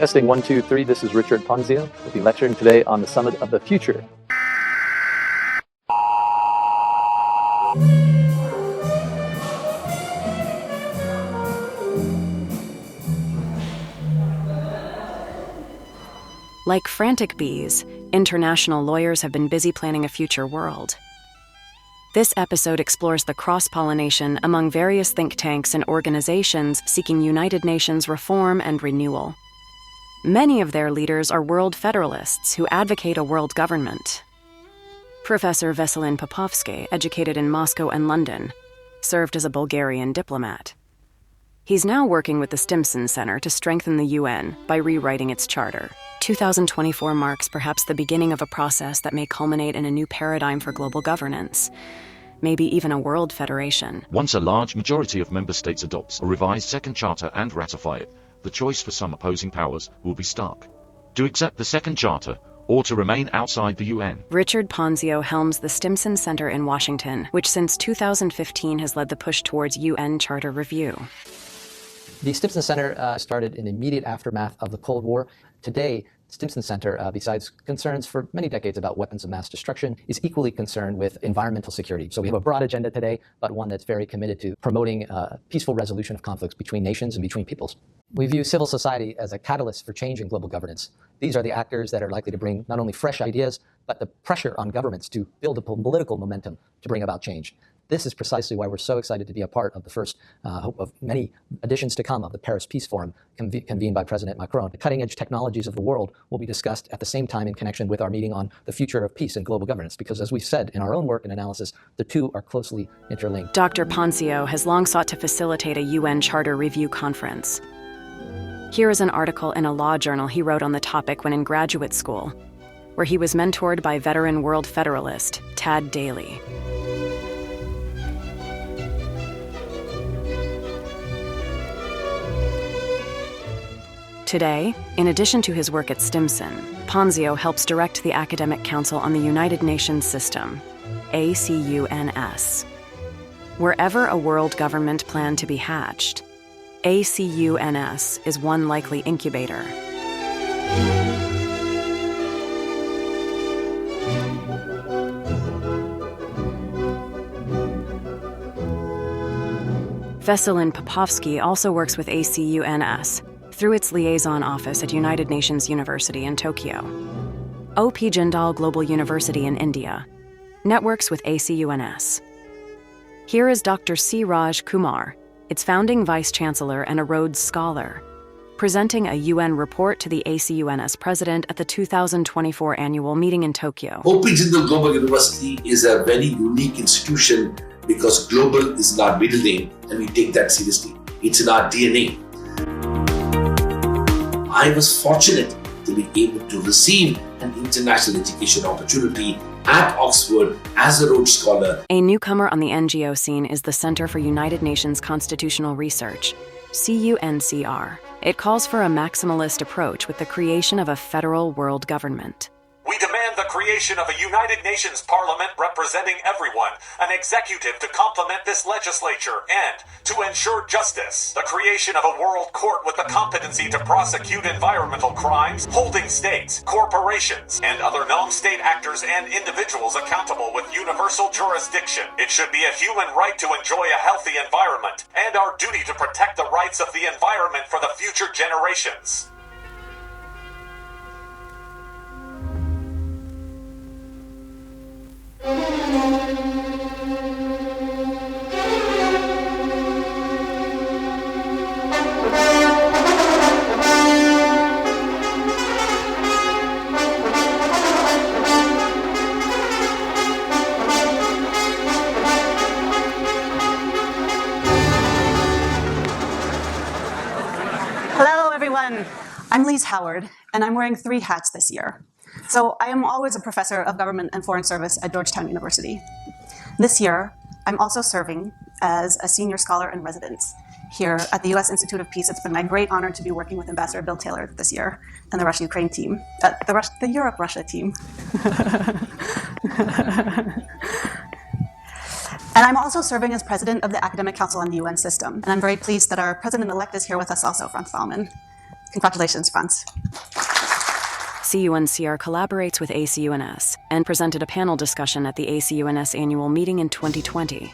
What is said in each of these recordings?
Testing 1, 2, 3. This is Richard Ponzio. We'll be lecturing today on the Summit of the Future. Like frantic bees, international lawyers have been busy planning a future world. This episode explores the cross-pollination among various think tanks and organizations seeking United Nations reform and renewal. Many of their leaders are world federalists who advocate a world government. Professor Vesselin Popovski, educated in Moscow and London, served as a Bulgarian diplomat. He's now working with the Stimson Center to strengthen the UN by rewriting its charter. 2024 marks perhaps the beginning of a process that may culminate in a new paradigm for global governance, maybe even a world federation. Once a large majority of member states adopts a revised second charter and ratify it, the choice for some opposing powers will be stark: to accept the second charter or to remain outside the UN. Richard Ponzio helms the Stimson Center in Washington, which since 2015 has led the push towards UN charter review. The Stimson Center started in the immediate aftermath of the Cold War. Today, Stimson Center, besides concerns for many decades about weapons of mass destruction, is equally concerned with environmental security. So we have a broad agenda today, but one that's very committed to promoting peaceful resolution of conflicts between nations and between peoples. We view civil society as a catalyst for change in global governance. These are the actors that are likely to bring not only fresh ideas, but the pressure on governments to build a political momentum to bring about change. This is precisely why we're so excited to be a part of the first hope of many editions to come of the Paris Peace Forum convened by President Macron. The cutting-edge technologies of the world will be discussed at the same time in connection with our meeting on the future of peace and global governance, because as we've said in our own work and analysis, the two are closely interlinked. Dr. Ponzio has long sought to facilitate a UN Charter Review conference. Here is an article in a law journal he wrote on the topic when in graduate school, where he was mentored by veteran world federalist Daley. Today, in addition to his work at Stimson, Ponzio helps direct the Academic Council on the United Nations System, ACUNS. Wherever a world government plan to be hatched, ACUNS is one likely incubator. Vesselin Popovski also works with ACUNS through its liaison office at United Nations University in Tokyo. O.P. Jindal Global University in India networks with ACUNS. Here is Dr. C. Raj Kumar, its founding vice-chancellor and a Rhodes Scholar, presenting a UN report to the ACUNS president at the 2024 annual meeting in Tokyo. O.P. Jindal Global University is a very unique institution because global is in our middle name and we take that seriously. It's in our DNA. I was fortunate to be able to receive an international education opportunity at Oxford as a Rhodes Scholar. A newcomer on the NGO scene is the Center for United Nations Constitutional Research, CUNCR. It calls for a maximalist approach with the creation of a federal world government. We demand the creation of a United Nations Parliament representing everyone, an executive to complement this legislature, and to ensure justice. The creation of a world court with the competency to prosecute environmental crimes, holding states, corporations, and other non-state actors and individuals accountable with universal jurisdiction. It should be a human right to enjoy a healthy environment, and our duty to protect the rights of the environment for the future generations. Hello, everyone. I'm Lise Howard, and I'm wearing 3 hats this year. So I am always a professor of government and foreign service at Georgetown University. This year, I'm also serving as a senior scholar in residence here at the U.S. Institute of Peace. It's been my great honor to be working with Ambassador Bill Taylor this year and the Russia-Ukraine team, the Europe-Russia team. And I'm also serving as president of the Academic Council on the UN system. And I'm very pleased that our president-elect is here with us also, Franz Baumann. Congratulations, friends. CUNCR collaborates with ACUNS and presented a panel discussion at the ACUNS annual meeting in 2020.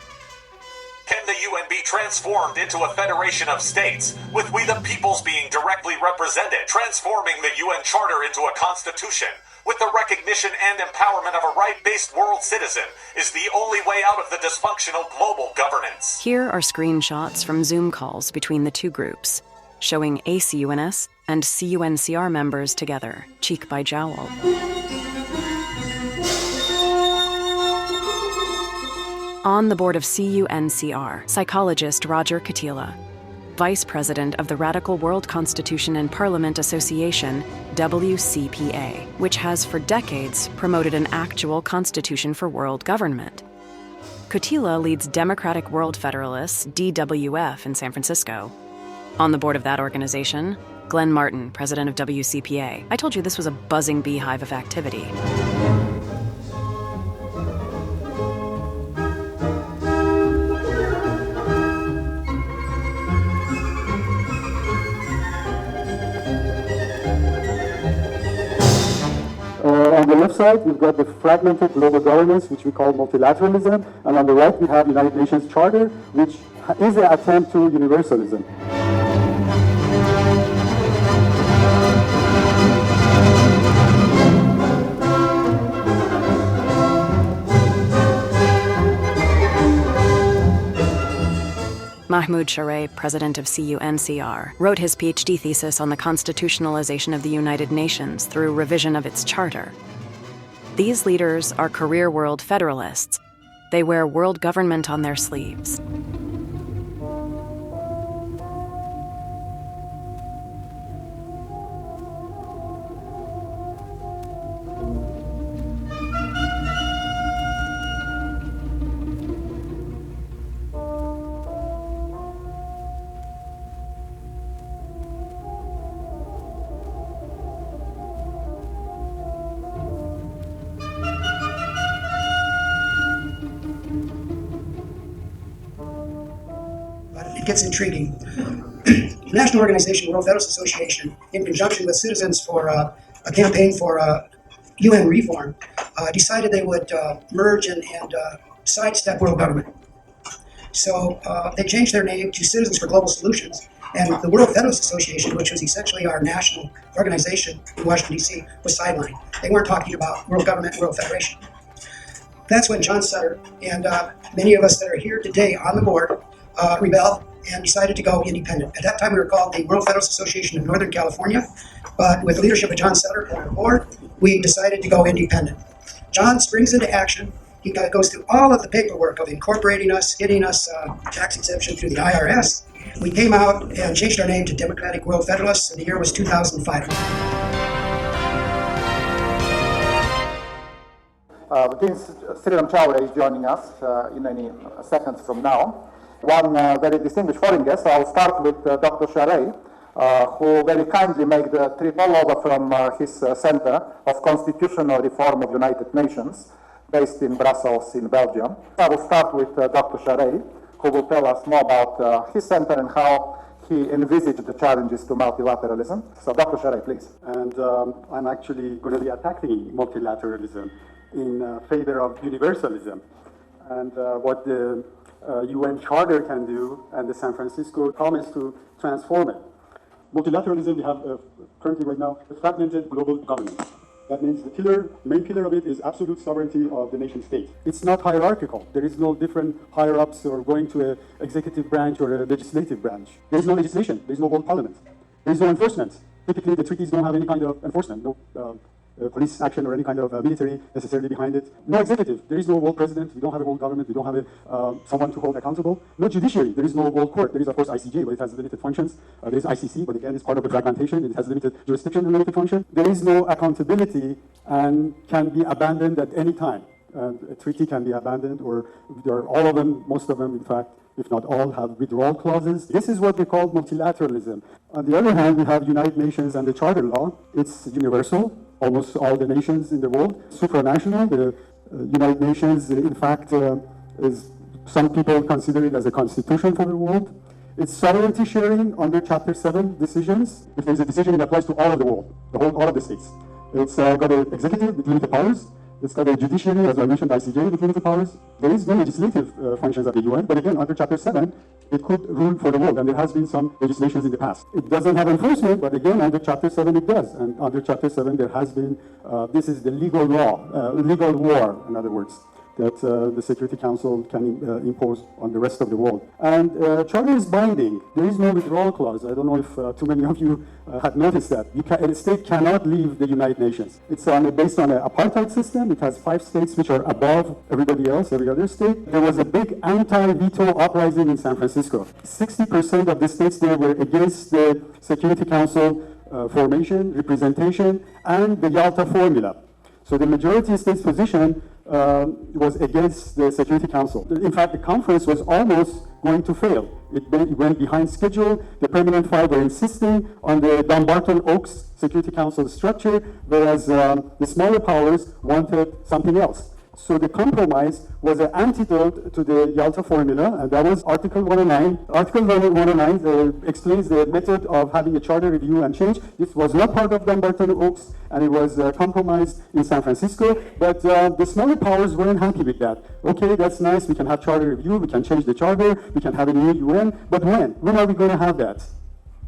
Can the UN be transformed into a federation of states, with we the peoples being directly represented, transforming the UN Charter into a constitution, with the recognition and empowerment of a right-based world citizen, is the only way out of the dysfunctional global governance? Here are screenshots from Zoom calls between the two groups, showing ACUNS and CUNCR members together, cheek by jowl. On the board of CUNCR, psychologist Roger Katila, Vice President of the Radical World Constitution and Parliament Association, WCPA, which has for decades promoted an actual constitution for world government. Katila leads Democratic World Federalists, DWF, in San Francisco. On the board of that organization, Glenn Martin, president of WCPA. I told you this was a buzzing beehive of activity. On the left side, we've got the fragmented global governance, which we call multilateralism, and on the right, we have United Nations Charter, which is an attempt to universalism. Mahmoud Shareh, president of CUNCR, wrote his PhD thesis on the constitutionalization of the United Nations through revision of its charter. These leaders are career world federalists. They wear world government on their sleeves. It gets intriguing. The National Organization, World Federalist Association, in conjunction with Citizens for a campaign for UN reform, decided they would merge and sidestep world government. So they changed their name to Citizens for Global Solutions, and the World Federalist Association, which was essentially our national organization in Washington, D.C., was sidelined. They weren't talking about world government, world federation. That's when John Sutter and many of us that are here today on the board rebelled and decided to go independent. At that time, we were called the World Federalist Association of Northern California, but with the leadership of John Sutter and our board, we decided to go independent. John springs into action. He goes through all of the paperwork of incorporating us, getting us tax exemption through the IRS. We came out and changed our name to Democratic World Federalists, and the year was 2005. Prince Cyril Chowra is joining us in any seconds from now. One very distinguished foreign guest. I'll start with Dr. Shareh, who very kindly made the trip all over from his Center of Constitutional Reform of United Nations, based in Brussels in Belgium. I will start with Dr. Shareh, who will tell us more about his center and how he envisaged the challenges to multilateralism. So Dr. Shareh, please. And I'm actually going to be attacking multilateralism in favor of universalism. And what the UN Charter can do, and the San Francisco promise to transform it. Multilateralism, we have currently right now a fragmented global governance. That means the main pillar of it is absolute sovereignty of the nation state. It's not hierarchical. There is no different higher-ups or going to an executive branch or a legislative branch. There is no legislation. There is no world parliament. There is no enforcement. Typically, the treaties don't have any kind of enforcement. No police action or any kind of military necessarily behind it. No executive. There is no world president. We don't have a world government. We don't have someone to hold accountable. No judiciary. There is no world court. There is, of course, ICJ, but it has limited functions. There is ICC, but again, it's part of the fragmentation. It has limited jurisdiction and limited function. There is no accountability and can be abandoned at any time. A treaty can be abandoned, or all of them, most of them, in fact, if not all, have withdrawal clauses. This is what we call multilateralism. On the other hand, we have United Nations and the Charter Law. It's universal. Almost all the nations in the world. Supranational, the United Nations, in fact, is some people consider it as a constitution for the world. It's sovereignty sharing under Chapter 7 decisions. If there's a decision, it applies to all of the world, all of the states. It's got an executive with limited powers. It's got a judiciary, as I mentioned, ICJ with limited powers. There is no legislative functions at the UN, but again, under Chapter 7, it could rule for the world, and there has been some legislations in the past. It doesn't have enforcement, but again, under Chapter 7 it does. And under Chapter 7 there has been, this is the legal law, legal war, in other words, that the Security Council can impose on the rest of the world. And charter is binding. There is no withdrawal clause. I don't know if too many of you had noticed that. A state cannot leave the United Nations. It's based on an apartheid system. It has 5 states which are above everybody else, every other state. There was a big anti-veto uprising in San Francisco. 60% of the states there were against the Security Council formation, representation, and the Yalta formula. So the majority state's position was against the Security Council. In fact, the conference was almost going to fail. It went behind schedule. The Permanent Five were insisting on the Dumbarton Oaks Security Council structure, whereas the smaller powers wanted something else. So the compromise was an antidote to the Yalta formula, and that was Article 109. Article 109 explains the method of having a charter review and change. This was not part of Dumbarton Oaks, and it was compromised in San Francisco, but the smaller powers weren't happy with that. Okay, that's nice, we can have charter review, we can change the charter, we can have a new UN, but when? When are we going to have that?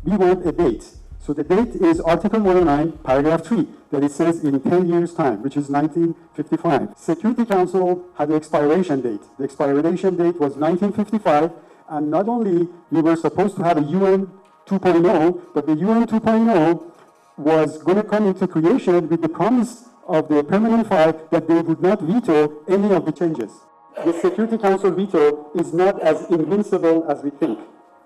We want a date. So the date is Article 109, paragraph 3, that it says in 10 years' time, which is 1955. Security Council had an expiration date. The expiration date was 1955, and not only we were supposed to have a UN 2.0, but the UN 2.0 was going to come into creation with the promise of the Permanent Five that they would not veto any of the changes. The Security Council veto is not as invincible as we think,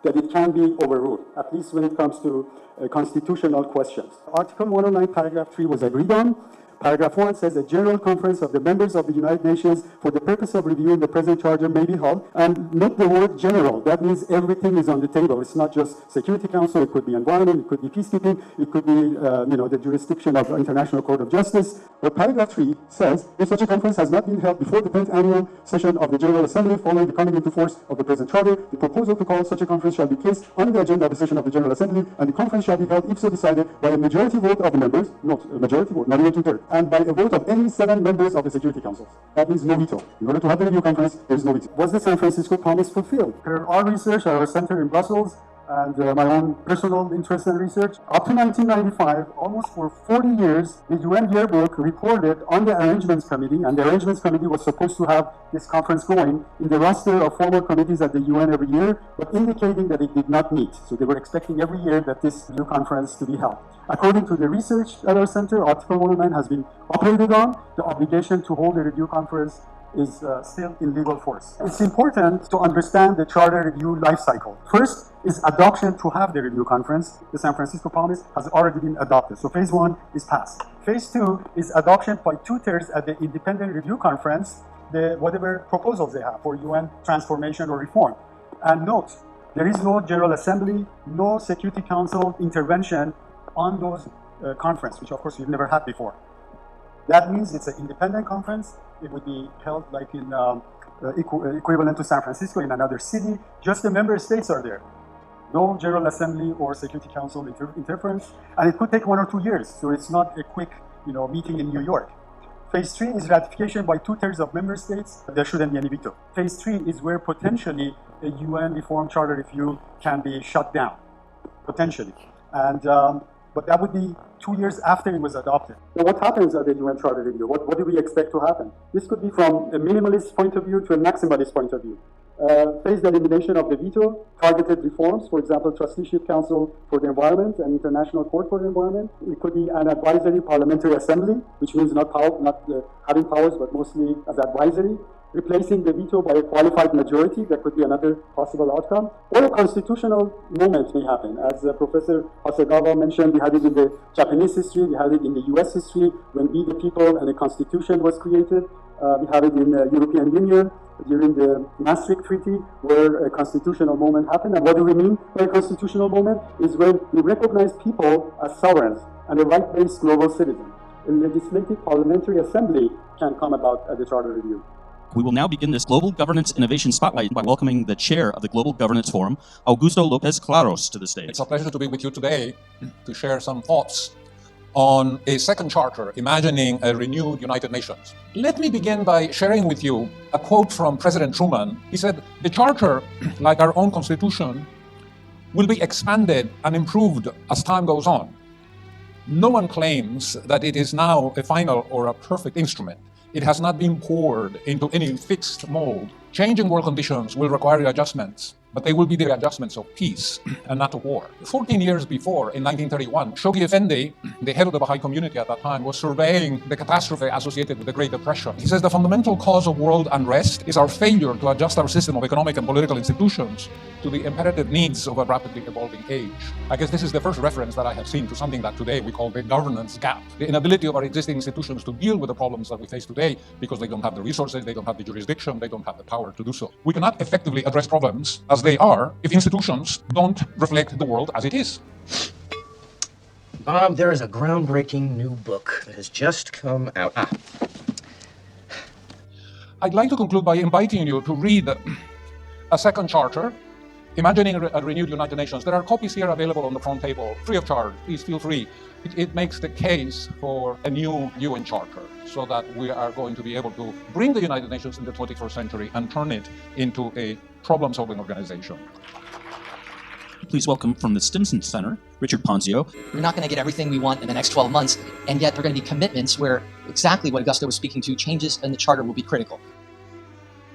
that it can be overruled, at least when it comes to constitutional questions. Article 109, paragraph 3 was agreed on. Paragraph 1 says a general conference of the members of the United Nations for the purpose of reviewing the present charter may be held. And note the word general. That means everything is on the table. It's not just Security Council. It could be environment. It could be peacekeeping. It could be the jurisdiction of the International Court of Justice. But paragraph 3 says if such a conference has not been held before the 10th annual session of the General Assembly following the coming into force of the present charter, the proposal to call such a conference shall be placed on the agenda of the session of the General Assembly, and the conference shall be held if so decided by a majority vote of the members, not a majority vote, not even 2/3, and by a vote of any 7 members of the Security Council. That means no veto. In order to have the review conference, there is no veto. Was the San Francisco promise fulfilled? Per our research, our center in Brussels, and my own personal interest in research, up to 1995, almost for 40 years, the UN Yearbook reported on the Arrangements Committee, and the Arrangements Committee was supposed to have this conference going in the roster of formal committees at the UN every year, but indicating that it did not meet. So they were expecting every year that this new conference to be held. According to the research at our center, Article 109 has been operated on. The obligation to hold a review conference is still in legal force. It's important to understand the charter review life cycle. First is adoption to have the review conference. The San Francisco Promise has already been adopted. So phase 1 is passed. Phase 2 is adoption by 2/3 at the independent review conference, whatever proposals they have for UN transformation or reform. And note, there is no General Assembly, no Security Council intervention on those conferences, which of course we've never had before. That means it's an independent conference. It would be held like in equivalent to San Francisco in another city. Just the member states are there. No General Assembly or Security Council interference. And it could take 1 or 2 years. So it's not a quick meeting in New York. Phase 3 is ratification by 2/3 of member states. There shouldn't be any veto. Phase 3 is where potentially a UN reform charter review can be shut down. Potentially. And but that would be 2 years after it was adopted. Now, what happens at the UN Charter Review? What do we expect to happen? This could be from a minimalist point of view to a maximalist point of view. Phased elimination of the veto, targeted reforms, for example, Trusteeship Council for the Environment and International Court for the Environment. It could be an advisory parliamentary assembly, which means not having powers, but mostly as advisory. Replacing the veto by a qualified majority, that could be another possible outcome. Or a constitutional moment may happen. As Professor Hasegawa mentioned, we had it in the Japanese history, we had it in the US history, when We the People and a constitution was created. We have it in the European Union during the Maastricht Treaty, where a constitutional moment happened. And what do we mean by a constitutional moment? Is when we recognize people as sovereigns and a right-based global citizen. A legislative parliamentary assembly can come about at the charter review. We will now begin this Global Governance Innovation Spotlight by welcoming the chair of the Global Governance Forum, Augusto López Claros, to the stage. It's a pleasure to be with you today to share some thoughts on a second charter, imagining a renewed United Nations. Let me begin by sharing with you a quote from President Truman. He said, "The charter, like our own constitution, will be expanded and improved as time goes on. No one claims that it is now a final or a perfect instrument. It has not been poured into any fixed mold. Changing world conditions will require adjustments, but they will be the adjustments of peace and not of war." 14 years before, in 1931, Shoghi Effendi, the head of the Baha'i community at that time, was surveying the catastrophe associated with the Great Depression. He says, "The fundamental cause of world unrest is our failure to adjust our system of economic and political institutions to the imperative needs of a rapidly evolving age." I guess this is the first reference that I have seen to something that today we call the governance gap, the inability of our existing institutions to deal with the problems that we face today because they don't have the resources, they don't have the jurisdiction, they don't have the power to do so. We cannot effectively address problems as they are if institutions don't reflect the world as it is. Bob, there is a groundbreaking new book that has just come out. I'd like to conclude by inviting you to read a second charter, Imagining a Renewed United Nations. There are copies here available on the front table, free of charge. Please feel free. It makes the case for a new UN Charter so that we are going to be able to bring the United Nations in the 21st century and turn it into a problem-solving organization. Please welcome from the Stimson Center, Richard Ponzio. We're not going to get everything we want in the next 12 months, and yet there are going to be commitments where exactly what Augusto was speaking to, changes in the Charter will be critical.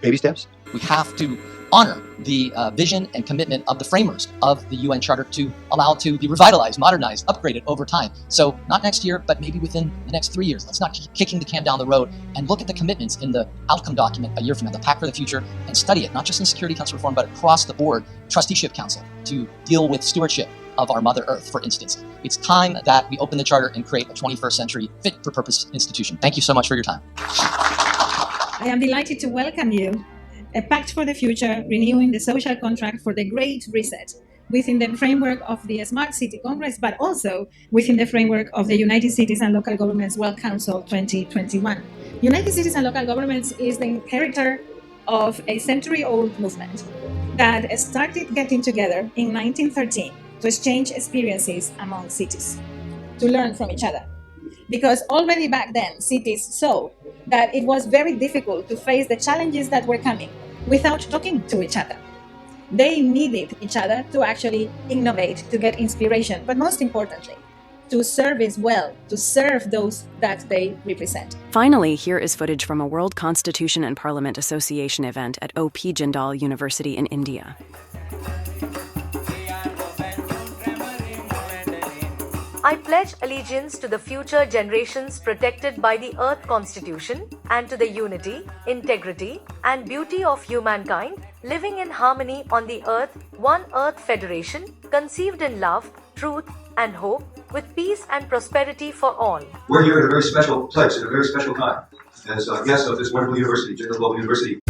Baby steps? We have to honor the vision and commitment of the framers of the UN Charter to allow it to be revitalized, modernized, upgraded over time. So not next year, but maybe within the next 3 years. Let's not keep kicking the can down the road and look at the commitments in the outcome document a year from now, the Pact for the Future, and study it, not just in Security Council reform, but across the board, Trusteeship Council, to deal with stewardship of our Mother Earth, for instance. It's time that we open the Charter and create a 21st century fit-for-purpose institution. Thank you so much for your time. I am delighted to welcome you. A Pact for the Future, renewing the social contract for the Great Reset within the framework of the Smart City Congress, but also within the framework of the United Cities and Local Governments World Council 2021. United Cities and Local Governments is the inheritor of a century-old movement that started getting together in 1913 to exchange experiences among cities, to learn from each other. Because already back then, cities saw that it was very difficult to face the challenges that were coming without talking to each other. They needed each other to actually innovate, to get inspiration, but most importantly, to service well, to serve those that they represent. Finally, here is footage from a World Constitution and Parliament Association event at O.P. Jindal University in India. I pledge allegiance to the future generations protected by the Earth Constitution and to the unity, integrity, and beauty of humankind living in harmony on the Earth, one Earth Federation, conceived in love, truth, and hope, with peace and prosperity for all. We're here at a very special place, at a very special time, as guests of this wonderful university, Jindal Global University.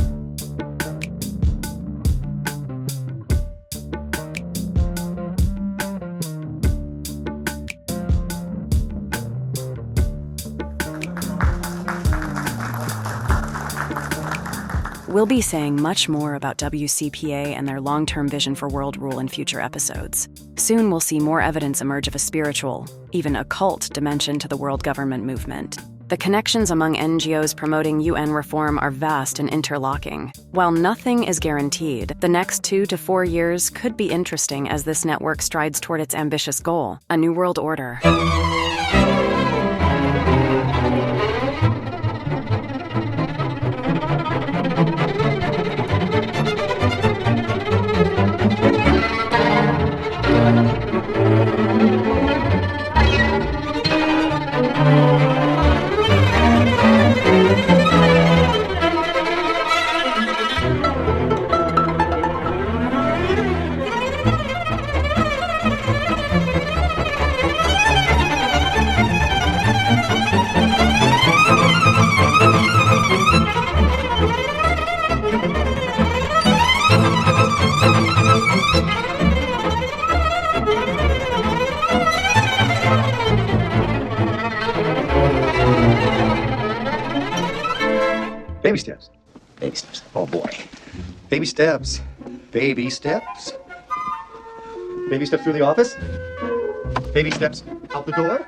We'll be saying much more about WCPA and their long-term vision for world rule in future episodes. Soon we'll see more evidence emerge of a spiritual, even occult dimension to the world government movement. The connections among NGOs promoting UN reform are vast and interlocking. While nothing is guaranteed, the next 2 to 4 years could be interesting as this network strides toward its ambitious goal, a new world order. Baby steps. Baby steps. Oh boy. Baby steps. Baby steps. Baby steps through the office. Baby steps out the door.